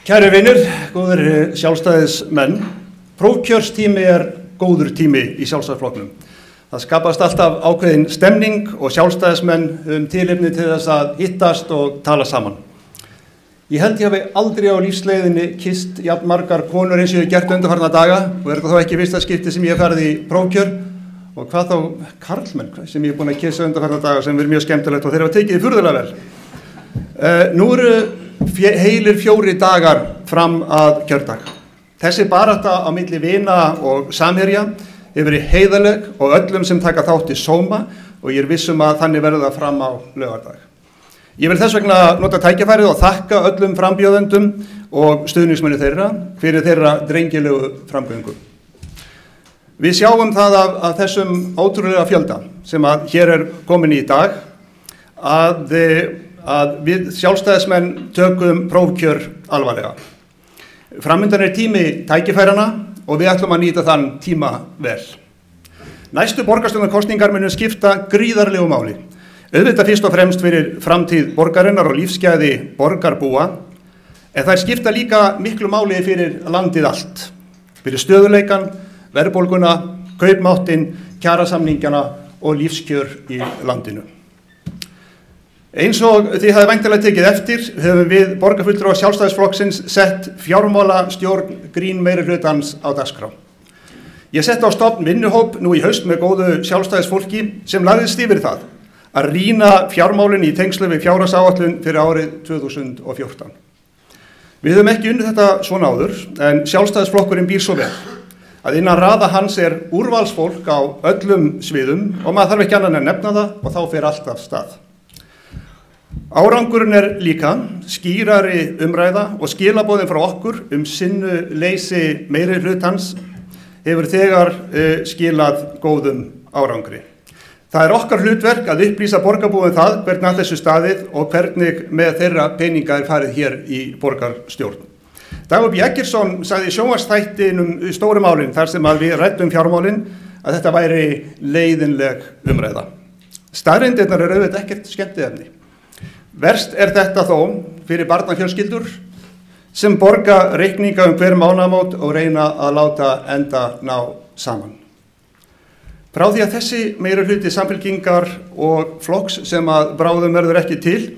Kæru vinir, góðir sjálfstæðismenn, prófkjörstími góður tími í Sjálfstæðisflokknum. Það skapast alltaf ákveðin stemning og sjálfstæðismenn tilefni til þess að hittast og tala saman. Ég held ég hafi aldrei á lífsleiðinni kysst jafn margar konur eins og ég hef gert undanfarna daga og þetta þá ekki fyrsta skipti sem ég hef farið í prófkjör og hvað þá karlmenn sem ég hef búin að kyssa undanfarna daga sem verið mjög skemmtilegt og þeir hafa tekið furðulega vel. Nú eru heilir 4 dagar fram að kjördag. Þessi barátta á milli vina og samherja hefur verið heiðarleg og öllum sem taka þátt í sóma og ég viss að þannig verður það fram á laugardag. Ég vil þess vegna nota tækifærið og þakka öllum frambjóðendum og stuðningsmenni þeirra fyrir þeirra drengilegu framgöngu. Við sjáum það af þessum ótrúlega fjölda sem að hér komin í dag að við sjálfstæðismenn tökum prófkjör alvarlega. Framundan tími tækifærana og við ætlum að nýta þann tíma vel. Næstu borgarstjórnarkosningar munu skipta gríðarlegu máli. Auðvitað fyrst og fremst fyrir framtíð borgarinnar og lífsgæði borgarbúa, en þær skipta líka miklu máli fyrir landið allt. Fyrir stöðuleikan, verðbólguna, kaupmáttinn, kjarasamningana og lífskjör í landinu. Eins og þið hafið væntanlega tekið eftir höfum við borgarfulltrúar Sjálfstæðisflokksins sett fjármálastjórn grín meirihlutans á dagskrá. Ég setti á stofn vinnuhóp nú í haust með góðu sjálfstæðisfólki sem lagðist yfir það að rýna fjármálin í tengslum við fjárhagsáætlun fyrir árið 2014. Við höfum ekki unnið þetta svona áður en Sjálfstæðisflokkurinn býr svo vel að innan raða hans úrvalsfólk á öllum sviðum og maður þarf ekki annan en nefna það og þá fer allt af stað. Árangurinn líka skýrari umræða og skilaboðin frá okkur sinnuleysi meirihlutans hefur þegar skilað góðum árangri. Það okkar hlutverk að upplýsa borgarbúum það hvernig að þessu staðið og hvernig með þeirra peninga farið hér í borgarstjórn. Dagur B. Eggertsson sagði í sjónvarpsþættinum Stóru málin þar sem að við ræddum fjármálin að þetta væri leiðinleg umræða. Staðreyndirnar auðvitað ekkert skemmtiefni. Verst þetta þó fyrir barnafjölskyldur sem borga reikninga hver mánaðamót og reyna að láta enda ná saman. Frá því að þessi meirihluti Samfylkingar og flokks sem að bráðum verður ekki til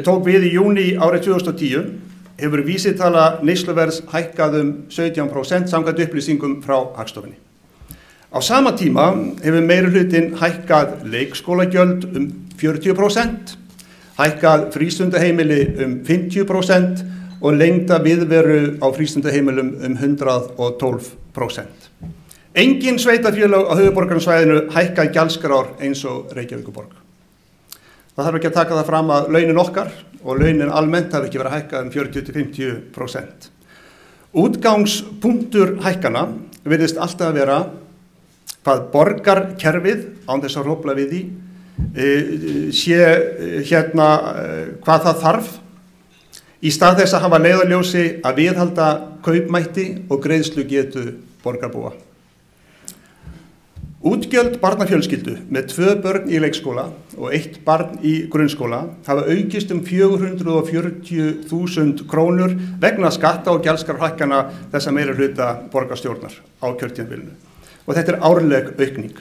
tók við í júní árið 2010 hefur vísitala neysluverðs hækkað 17% samkvæmt upplýsingum frá Hagstofunni. Á sama tíma hefur meirihlutin hækkað leikskólagjöld 40%, hækkað frístundaheimili 50% og lengda viðveru á frístundaheimilum 112%. Engin sveitarfélög á höfuðborgarsvæðinu hækkað gjaldskrár eins og Reykjavíkurborg. Það þarf ekki að taka það fram að launin okkar og launin almennt hafi ekki verið hækkað 40–50%. Útgangspunktur hækkana virðist alltaf að vera hvað borgarkerfið, án þess að hrófla við því, hvað það þarf í stað þess að hafa leiðarljósi að viðhalda kaupmætti og greiðslugetu borgarbúa. Útgjöld barnafjölskyldu með 2 börn í leikskóla og 1 barn í grunnskóla hafa aukist 440.000 krónur vegna skatta og gjaldskrárhækkana þessa meirihluta borgarstjórnar á kjörtímabilinu. Og þetta árleg aukning.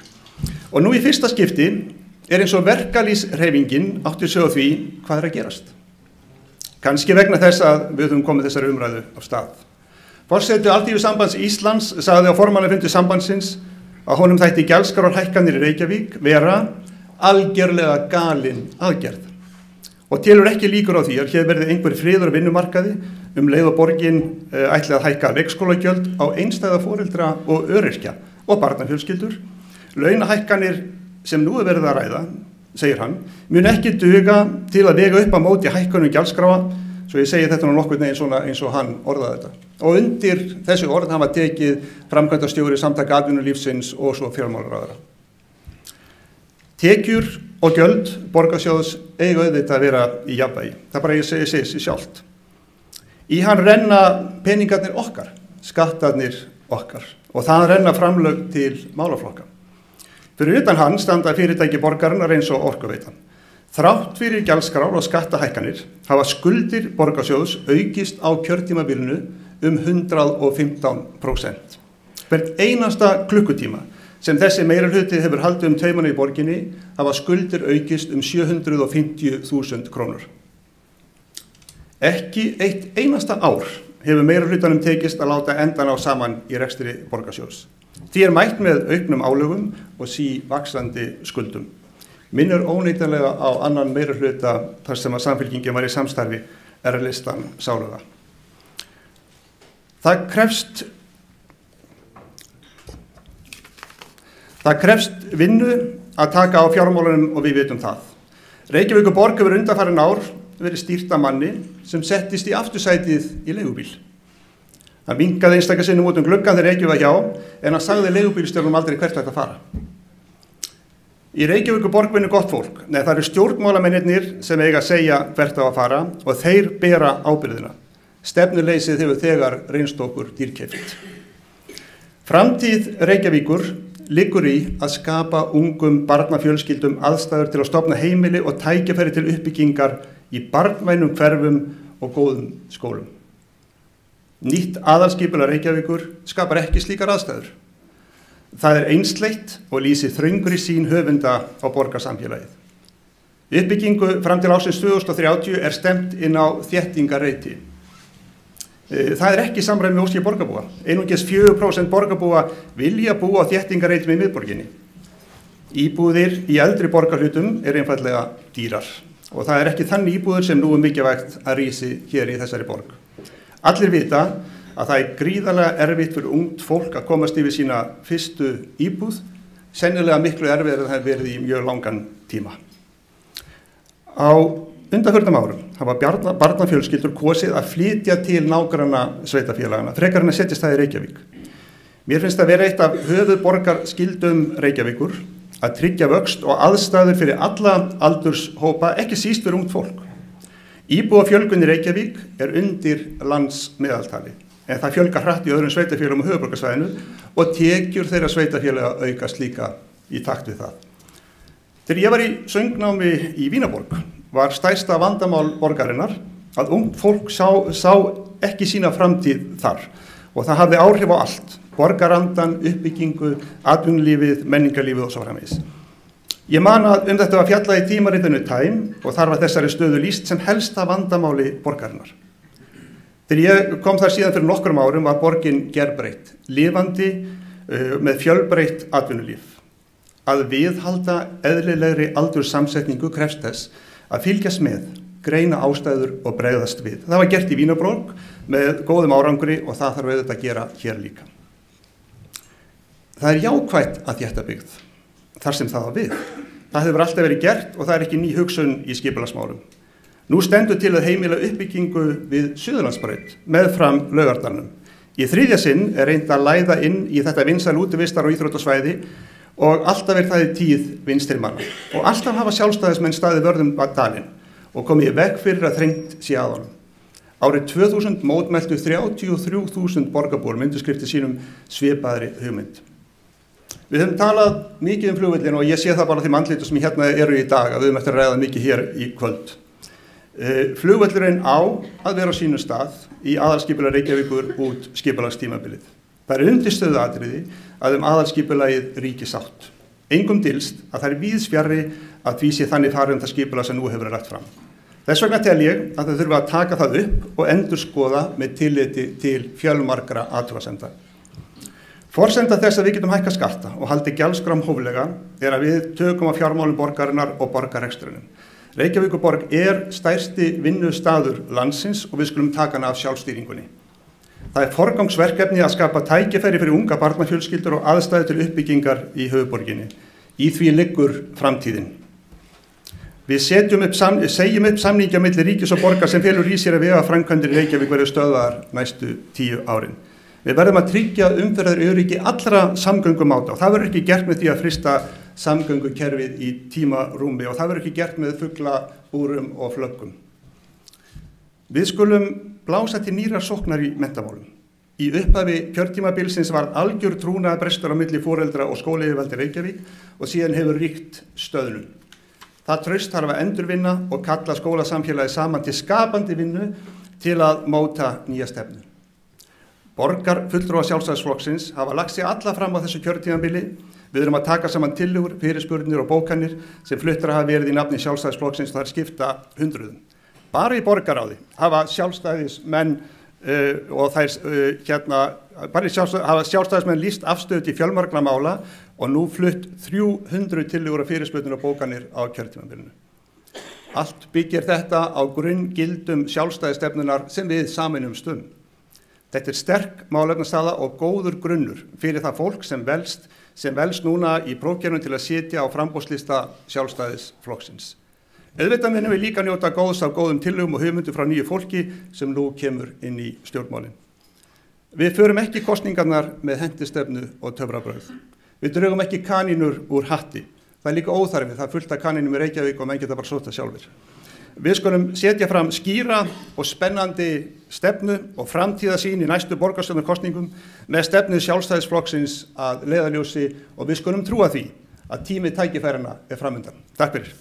Og nú í fyrsta skipti eins og verkalýðshreyfingin átti sig á því hvað að gerast. Kannski vegna þess að við höfum komið þessari umræðu af stað. Forseti Alþýðusambands Íslands sagði á formannafundi sambandsins að honum þætti gjaldskrárhækkanir í Reykjavík vera algjörlega galin aðgerð. Og telur ekki líkur á því að hér verði einhver friður á vinnumarkaði leið og borgin ætli að hækka leikskólagjöld á einstæða foreldra og öryrkja og barnafjölskyldur. Launahækkanir sem nú verið að ræða, segir hann, mun ekki duga til að vega upp á móti hækkunum gjaldskráa, svo ég segi þetta nú nokkurn veginn eins og hann orðaði þetta. Og undir þessu orð hafa tekið framkvæmdastjóri Samtaka atvinnulífsins og svo fjármálaráðherra. Tekjur og gjöld borgarsjóðs eiga auðvitað að vera í jafnvægi. Það bara ég segi sig sjálft. Í hann renna peningarnir okkar, skattarnir okkar og það renna framlög til málaflokka. Fyrir utan hann standa fyrirtæki borgarinnar eins og Orkuveitan. Þrátt fyrir gjaldskrár og skattahækkanir hafa skuldir borgarsjóðs aukist á kjörtímabilinu 115%. Hvert einasta klukkutíma sem þessi meirihluti hefur haldið taumana í borginni hafa skuldir aukist 750.000 krónur. Ekki eitt einasta ár hefur meirihlutanum tekist að láta endan á saman í rekstri borgarsjóðs. Því mætt með auknum álögum og sívaxandi skuldum. Minnir óneitanlega á annan meirihluta þar sem að Samfylkingin var í samstarfi listan sáluga. Það krefst vinnu að taka á fjármálunum og við vitum það. Reykjavíkurborg hefur undanfarin ár verið stýrt af manni sem settist í aftursætið í leigubíl. Hann vinkaði einstaka sinnum út gluggann þegar Reykjavík var hjá, en hann sagði leigubílstjórnum aldrei hvert ætti að fara. Í Reykjavíkurborg vinnur gott fólk. Nei, það eru stjórnmálamennirnir sem eiga að segja hvert á að fara og þeir bera ábyrgðina. Stefnuleysið hefur þegar reynst okkur dýrkeypt. Framtíð Reykjavíkur liggur í að skapa ungum barnafjölskyldum aðstæður til að stofna heimili og tækifæri til uppbyggingar í barnvænum hverfum og góðum skólum. Nýtt aðalskipulag Reykjavíkur skapar ekki slíkar aðstæður. Það einsleitt og lýsir þröngri sýn höfunda á borgarsamfélagið. Uppbyggingu fram til ársins 2030 stemt inn á þéttingarreiti. Það ekki samræmi með óskir borgarbúa. Einungis 4% borgarbúa vilja búa á þéttingarreitum í miðborginni. Íbúðir í eldri borgarhlutum einfaldlega dýrar og það ekki þannig íbúður sem nú mikilvægt að rísi hér í þessari borg. Allir vita að það gríðarlega erfitt fyrir ungt fólk að komast yfir sína fyrstu íbúð, sennilega miklu erfiðar en það verið í mjög langan tíma. Á undanförnum árum hafa barnafjölskyldur kosið að flytja til nágranna sveitarfélagana, frekar en að setjast það í Reykjavík. Mér finnst það vera eitt af höfuðborgarskyldum Reykjavíkur að tryggja vöxt og aðstæður fyrir alla aldurshópa, ekki síst fyrir ungt fólk. Íbúafjölgun í Reykjavík undir landsmeðaltali. En það fjölgar hratt í öðrum sveitarfélagum á höfuðborgarsvæðinu og tekjur þeirra sveitarfélaga aukast líka í takt við það. Þegar ég var í söngnámi í Vínaborg var stærsta vandamál borgarinnar að ungt fólk sá ekki sína framtíð þar og það hafði áhrif á allt, borgarandan, uppbyggingu, atvinnulífið, menningarlífið og svo framvegis. Ég man að þetta var fjallað í tímaritinu Time og þar var þessari stöðu lýst sem helsta vandamáli borgarinnar. Þegar ég kom þar síðan fyrir nokkrum árum var borgin gerbreytt, lifandi með fjölbreytt atvinnulíf. Að viðhalda eðlilegri aldurssamsetningu krefst þess að fylgjast með, greina ástæður og bregðast við. Það var gert í Vínaborg með góðum árangri og það þarf auðvitað að gera hér líka. Það jákvætt að þétta byggð, þar sem það á við. Það hefur alltaf verið gert og það ekki ný hugsun í skipulagsmálum. Nú stendur til að heimila uppbyggingu við Suðurlandsbraut meðfram Laugardalnum. Í þriðja sinn reynt að læða inn í þetta vinsæl útivistar- og íþróttasvæði og alltaf það í tíð vinstri manna. Og alltaf hafa sjálfstæðismenn staðið vörðum dalinn og komið í veg fyrir að þrengt sé að honum. Árið 2000 mótmæltu 33.000 borgarbúar undirskriftir sínum svipaðri hugmynd. Við höfum talað mikið flugvöllin og ég sé það bara þeim andlitum sem hérna eru í dag að við höfum eftir að ræða mikið hér í kvöld. Flugvöllurinn á að vera á sínu stað í aðalskipulag Reykjavíkur út skipulagstímabilið. Það undirstöðu atriði að aðalskipulagið ríki sátt. Engum dylst að það víðs fjarri að því sé þannig farið það skipulag sem nú hefur lagt fram. Þess vegna tel ég að það þurfa að taka það upp og endurskoða með tilliti til fjölmargra athugasemda. Forsenda þess að við getum hækkað skatta og haldið gjaldskrám hóflega að við tökum á fjármálum borgarinnar og borgarrekstrinum. Reykjavíkurborg stærsti vinnustaður landsins og við skulum taka hana af sjálfstýringunni. Það forgangsverkefni að skapa tækifæri fyrir unga barnafjölskyldur og aðstæður til uppbyggingar í höfuðborginni. Í því liggur framtíðin. Við segjum upp samningi á milli ríkis og borgar sem felur í sér að vegaframkvæmdir í Reykjavík verði stöðvaðar næstu 10 árin. Við verðum að tryggja umferðaröryggi allra samgöngumáta og það verður ekki gert með því að frysta samgöngukerfið í tímarúmi og það verður ekki gert með fuglabúrum og flöggum. Við skulum blása til nýrar sóknar í menntamálum. Í upphafi kjörtímabilsins var algjör trúnaðarbrestur á milli foreldra og skólayfirvalda í Reykjavík og síðan hefur ríkt stöðnun. Það traust þarf að endurvinna og kalla skólasamfélagið saman til skapandi vinnu til að móta nýja stefnu. Borgarfulltrúar Sjálfstæðisflokksins hafa lagt sig alla fram á þessu kjörtímabili. Við erum að taka saman tillögur, fyrirspurnir og bókanir sem fluttar hafa verið í nafni Sjálfstæðisflokksins og þær skipta hundruðum. Bara í borgarráði hafa sjálfstæðismenn hafa sjálfstæðismenn lýst afstöðu til fjölmargra mála og nú flutt 300 tillögur og fyrirspurnir og bókanir á kjörtímabilinu. Allt byggir þetta á grunngildum sjálfstæðisstefnunar sem við sameinumst um. Þetta er sterk málefnastaða og góður grunnur fyrir það fólk sem velst núna í prófkjörnum til að sitja á framboðslista Sjálfstæðisflokksins. Auðvitað munum við líka njóta góðs af góðum tillögum og hugmyndum frá nýju fólki sem nú kemur inn í stjórnmálin. Við förum ekki kosningarnar með hentistefnu og töfrabrögð. Við drögum ekki kanínur úr hatti. Það er líka óþarfi, það er fullt af kanínum í Reykjavík og menn geta bara sótt það sjálfir. Við skulum setja fram skýra og spennandi stefnu og framtíðarsýn í næstu borgarstjórnarkosningum með stefnu Sjálfstæðisflokksins að leiðarljósi og við skulum trúa því að tími tækifæranna er framundan. Takk fyrir.